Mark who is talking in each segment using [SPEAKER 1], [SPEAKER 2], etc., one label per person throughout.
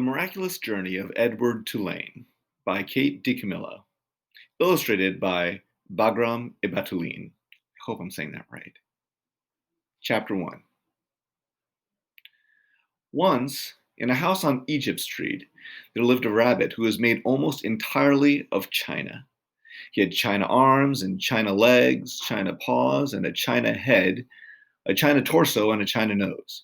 [SPEAKER 1] Miraculous Journey of Edward Tulane by Kate DiCamillo, illustrated by Bagram Ebatulin. I hope I'm saying that right. Chapter 1. Once, in a house on Egypt Street, there lived a rabbit who was made almost entirely of china. He had china arms and china legs, china paws, and a china head, a china torso, and a china nose.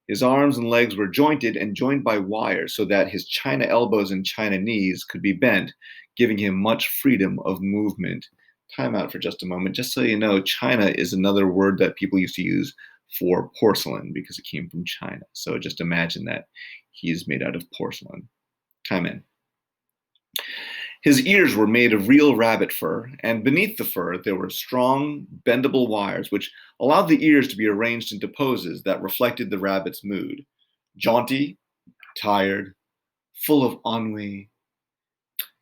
[SPEAKER 1] His arms and legs were jointed and joined by wires so that his china elbows and china knees could be bent, giving him much freedom of movement. Time out for just a moment. Just so you know, china is another word that people used to use for porcelain because it came from China. So just imagine that he's made out of porcelain. Time in. His ears were made of real rabbit fur, and beneath the fur there were strong, bendable wires which allowed the ears to be arranged into poses that reflected the rabbit's mood. Jaunty, tired, full of ennui.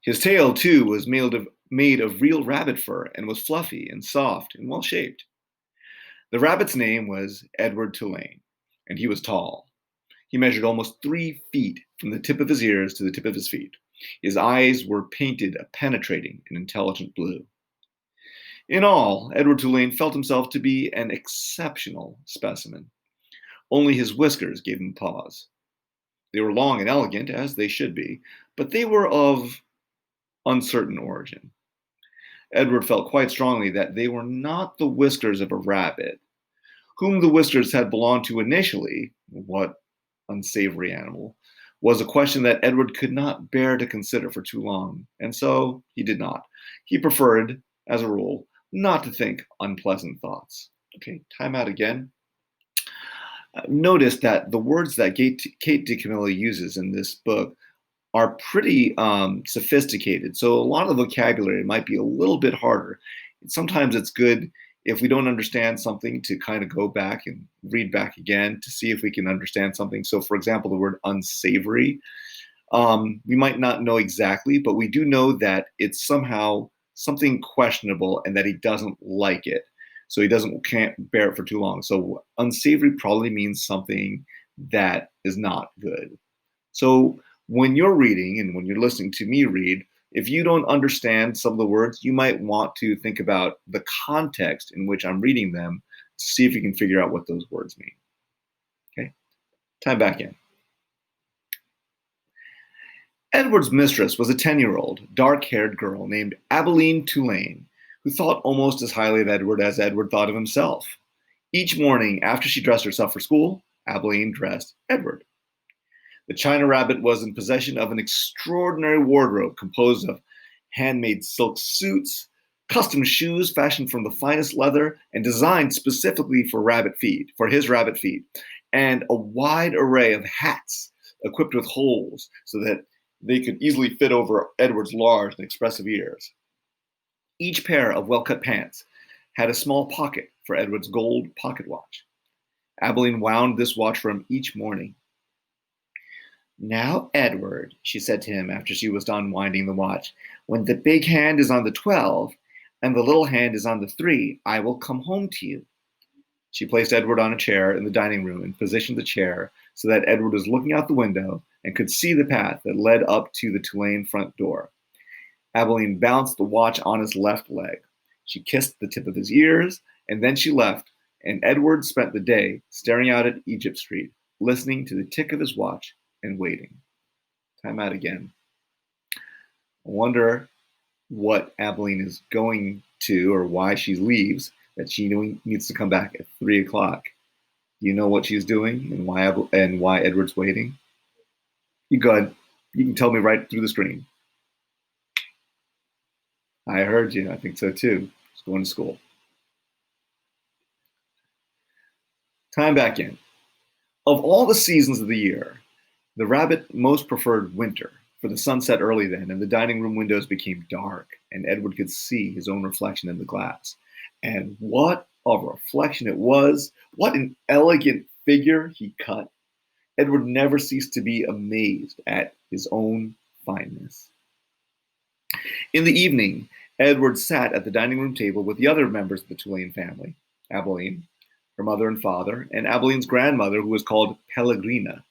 [SPEAKER 1] His tail, too, was made of real rabbit fur and was fluffy and soft and well-shaped. The rabbit's name was Edward Tulane, and he was tall. He measured almost 3 feet from the tip of his ears to the tip of his feet. His eyes were painted a penetrating and intelligent blue. In all, Edward Tulane felt himself to be an exceptional specimen. Only his whiskers gave him pause. They were long and elegant, as they should be, but they were of uncertain origin. Edward felt quite strongly that they were not the whiskers of a rabbit. Whom the whiskers had belonged to initially, what unsavory animal, was a question that Edward could not bear to consider for too long, and so he did not. He preferred, as a rule, not to think unpleasant thoughts. Okay, time out again. Notice that the words that Kate DiCamillo uses in this book are pretty sophisticated, so a lot of the vocabulary might be a little bit harder. Sometimes it's good if we don't understand something to kind of go back and read back again to see if we can understand something. So for example, the word unsavory, we might not know exactly, but we do know that it's somehow something questionable and that he doesn't like it. So he can't bear it for too long. So unsavory probably means something that is not good. So when you're reading and when you're listening to me read, if you don't understand some of the words, you might want to think about the context in which I'm reading them to see if you can figure out what those words mean. Okay, time back in. Edward's mistress was a 10-year-old, dark-haired girl named Abilene Tulane, who thought almost as highly of Edward as Edward thought of himself. Each morning, after she dressed herself for school, Abilene dressed Edward. The china rabbit was in possession of an extraordinary wardrobe composed of handmade silk suits, custom shoes fashioned from the finest leather and designed specifically for his rabbit feet, and a wide array of hats equipped with holes so that they could easily fit over Edward's large and expressive ears. Each pair of well-cut pants had a small pocket for Edward's gold pocket watch. Abilene wound this watch for him each morning. "Now, Edward," she said to him after she was done winding the watch, "when the big hand is on the 12 and the little hand is on the 3, I will come home to you." She placed Edward on a chair in the dining room and positioned the chair so that Edward was looking out the window and could see the path that led up to the Tulane front door. Abilene balanced the watch on his left leg. She kissed the tip of his ears, and then she left, and Edward spent the day staring out at Egypt Street, listening to the tick of his watch and waiting. Time out again. I wonder what Abilene is going to or why she leaves, that she needs to come back at 3 o'clock. Do you know what she's doing and why Edward's waiting? You go ahead. You can tell me right through the screen. I heard you. I think so too. She's going to school. Time back in. Of all the seasons of the year, the rabbit most preferred winter, for the sun set early then, and the dining room windows became dark, and Edward could see his own reflection in the glass. And what a reflection it was! What an elegant figure he cut! Edward never ceased to be amazed at his own fineness. In the evening, Edward sat at the dining room table with the other members of the Tulane family, Abilene, her mother and father, and Abilene's grandmother, who was called Pellegrina.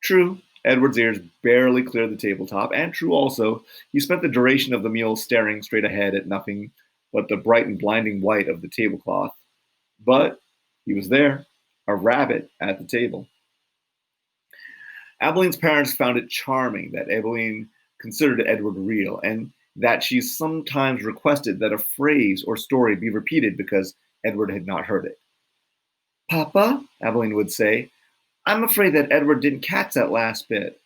[SPEAKER 1] True, Edward's ears barely cleared the tabletop, and true also, he spent the duration of the meal staring straight ahead at nothing but the bright and blinding white of the tablecloth. But he was there, a rabbit at the table. Abeline's parents found it charming that Abeline considered Edward real, and that she sometimes requested that a phrase or story be repeated because Edward had not heard it. Papa, Abeline would say, I'm afraid that Edward didn't catch that last bit.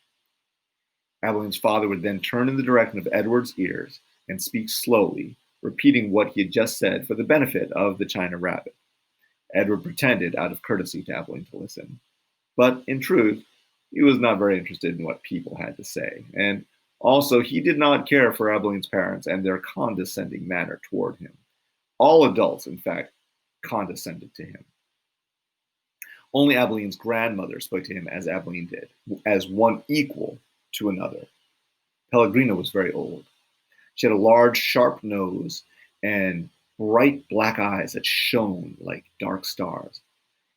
[SPEAKER 1] Abeline's father would then turn in the direction of Edward's ears and speak slowly, repeating what he had just said for the benefit of the china rabbit. Edward pretended, out of courtesy to Abeline, to listen. But in truth, he was not very interested in what people had to say, and also he did not care for Abeline's parents and their condescending manner toward him. All adults, in fact, condescended to him. Only Abeline's grandmother spoke to him as Abeline did, as one equal to another. Pellegrina was very old. She had a large, sharp nose and bright black eyes that shone like dark stars.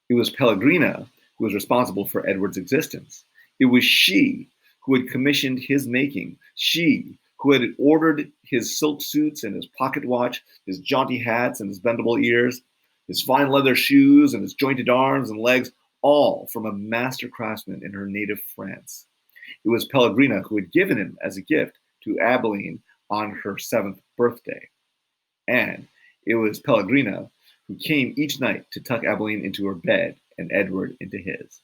[SPEAKER 1] It was Pellegrina who was responsible for Edward's existence. It was she who had commissioned his making, she who had ordered his silk suits and his pocket watch, his jaunty hats and his bendable ears, his fine leather shoes and his jointed arms and legs, all from a master craftsman in her native France. It was Pellegrina who had given him as a gift to Abeline on her 7th birthday. And it was Pellegrina who came each night to tuck Abeline into her bed and Edward into his.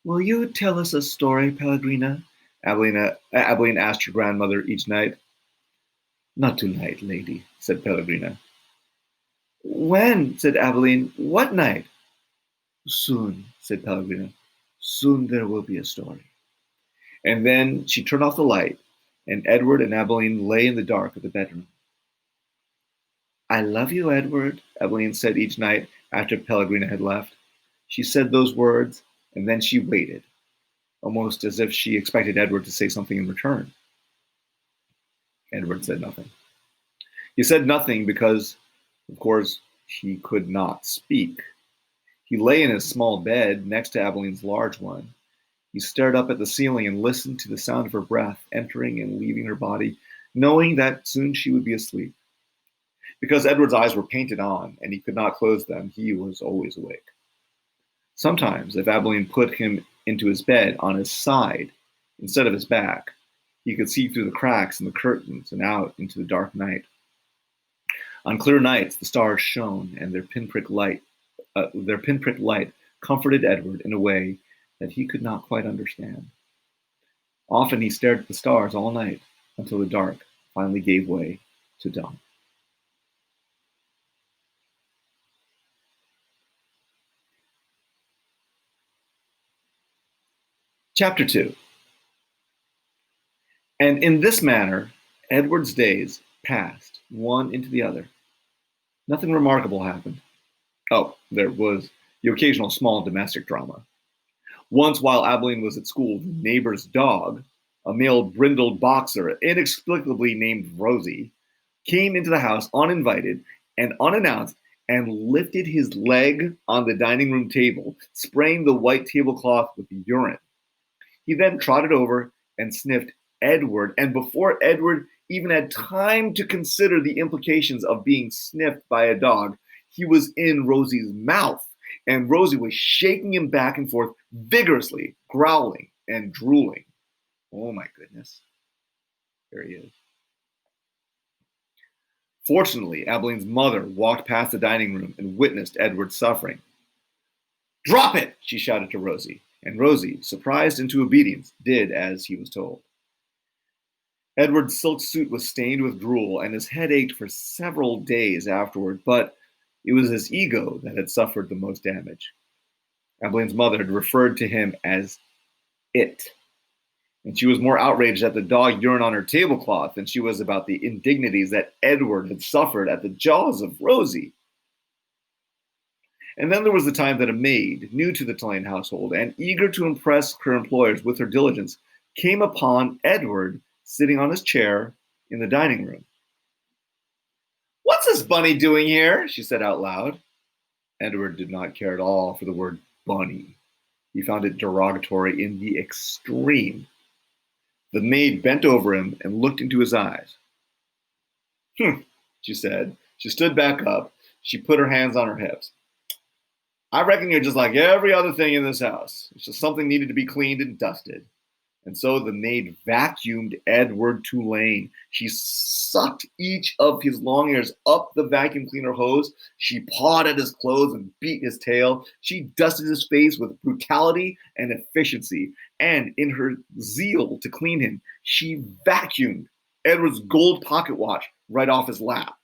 [SPEAKER 1] Will you tell us a story, Pellegrina? Abeline asked her grandmother each night. Not tonight, lady, said Pellegrina. When? Said Abeline. What night? Soon, said Pellegrina. Soon there will be a story. And then she turned off the light, and Edward and Abeline lay in the dark of the bedroom. I love you, Edward, Abeline said each night after Pellegrina had left. She said those words, and then she waited, almost as if she expected Edward to say something in return. Edward said nothing. He said nothing because, of course, he could not speak. He lay in his small bed next to Abeline's large one. He stared up at the ceiling and listened to the sound of her breath entering and leaving her body, knowing that soon she would be asleep. Because Edward's eyes were painted on and he could not close them, he was always awake. Sometimes, if Abeline put him into his bed on his side instead of his back, he could see through the cracks in the curtains and out into the dark night. On clear nights, the stars shone, and their pinprick light comforted Edward in a way that he could not quite understand. Often he stared at the stars all night until the dark finally gave way to dawn. Chapter 2. And in this manner, Edward's days passed one into the other. Nothing remarkable happened. Oh, there was the occasional small domestic drama. Once, while Abeline was at school, the neighbor's dog, a male brindled boxer inexplicably named Rosie, came into the house uninvited and unannounced and lifted his leg on the dining room table, spraying the white tablecloth with urine. He then trotted over and sniffed Edward, and before Edward even had time to consider the implications of being sniffed by a dog, he was in Rosie's mouth, and Rosie was shaking him back and forth vigorously, growling and drooling. Oh my goodness. There he is. Fortunately, Abeline's mother walked past the dining room and witnessed Edward's suffering. Drop it, she shouted to Rosie, and Rosie, surprised into obedience, did as he was told. Edward's silk suit was stained with drool, and his head ached for several days afterward, but it was his ego that had suffered the most damage. Abeline's mother had referred to him as it, and she was more outraged at the dog urine on her tablecloth than she was about the indignities that Edward had suffered at the jaws of Rosie. And then there was the time that a maid, new to the Tulane household and eager to impress her employers with her diligence, came upon Edward sitting on his chair in the dining room. What's this bunny doing here? She said out loud. Edward did not care at all for the word bunny. He found it derogatory in the extreme. The maid bent over him and looked into his eyes. She said. She stood back up. She put her hands on her hips. I reckon you're just like every other thing in this house. It's just something needed to be cleaned and dusted. And so the maid vacuumed Edward Tulane. She sucked each of his long ears up the vacuum cleaner hose. She pawed at his clothes and beat his tail. She dusted his face with brutality and efficiency. And in her zeal to clean him, she vacuumed Edward's gold pocket watch right off his lap.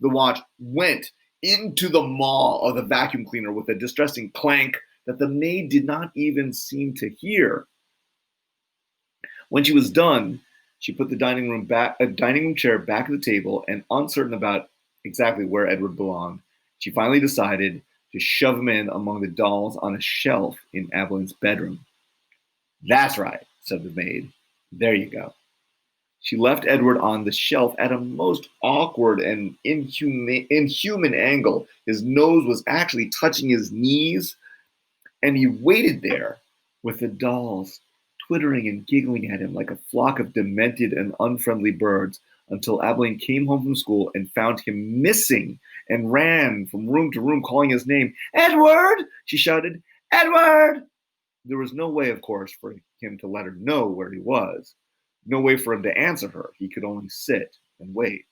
[SPEAKER 1] The watch went into the maw of the vacuum cleaner with a distressing clank that the maid did not even seem to hear. When she was done, she put the dining room chair back at the table, and uncertain about exactly where Edward belonged, she finally decided to shove him in among the dolls on a shelf in Aveline's bedroom. That's right, said the maid. There you go. She left Edward on the shelf at a most awkward and inhuman angle. His nose was actually touching his knees, and he waited there with the dolls twittering and giggling at him like a flock of demented and unfriendly birds until Aveline came home from school and found him missing and ran from room to room calling his name. Edward! She shouted. Edward! There was no way, of course, for him to let her know where he was. No way for him to answer her. He could only sit and wait.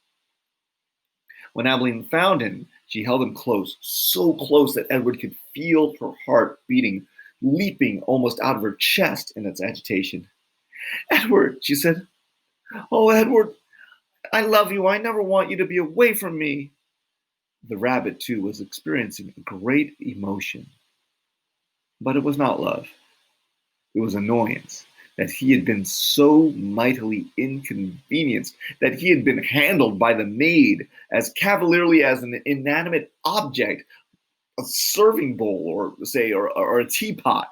[SPEAKER 1] When Aveline found him, she held him close, so close that Edward could feel her heart beating, leaping almost out of her chest in its agitation. Edward, she said. Oh, Edward, I love you. I never want you to be away from me. The rabbit, too, was experiencing great emotion. But it was not love. It was annoyance that he had been so mightily inconvenienced, that he had been handled by the maid as cavalierly as an inanimate object, a serving bowl, or a teapot.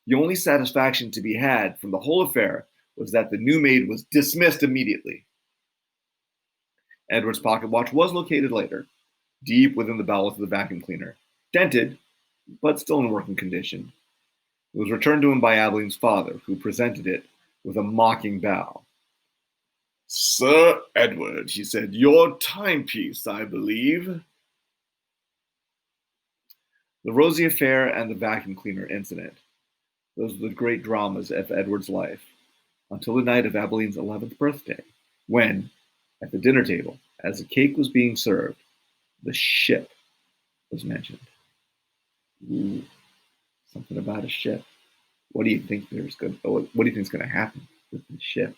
[SPEAKER 1] The only satisfaction to be had from the whole affair was that the new maid was dismissed immediately. Edward's pocket watch was located later, deep within the bowels of the vacuum cleaner, dented, but still in working condition. It was returned to him by Aveline's father, who presented it with a mocking bow. Sir Edward, he said, your timepiece, I believe. The Rosie affair and the vacuum cleaner incident. Those were the great dramas of Edward's life, until the night of Aveline's 11th birthday, when, at the dinner table, as the cake was being served, the ship was mentioned. Ooh, something about a ship. What do you think is going to happen with the ship?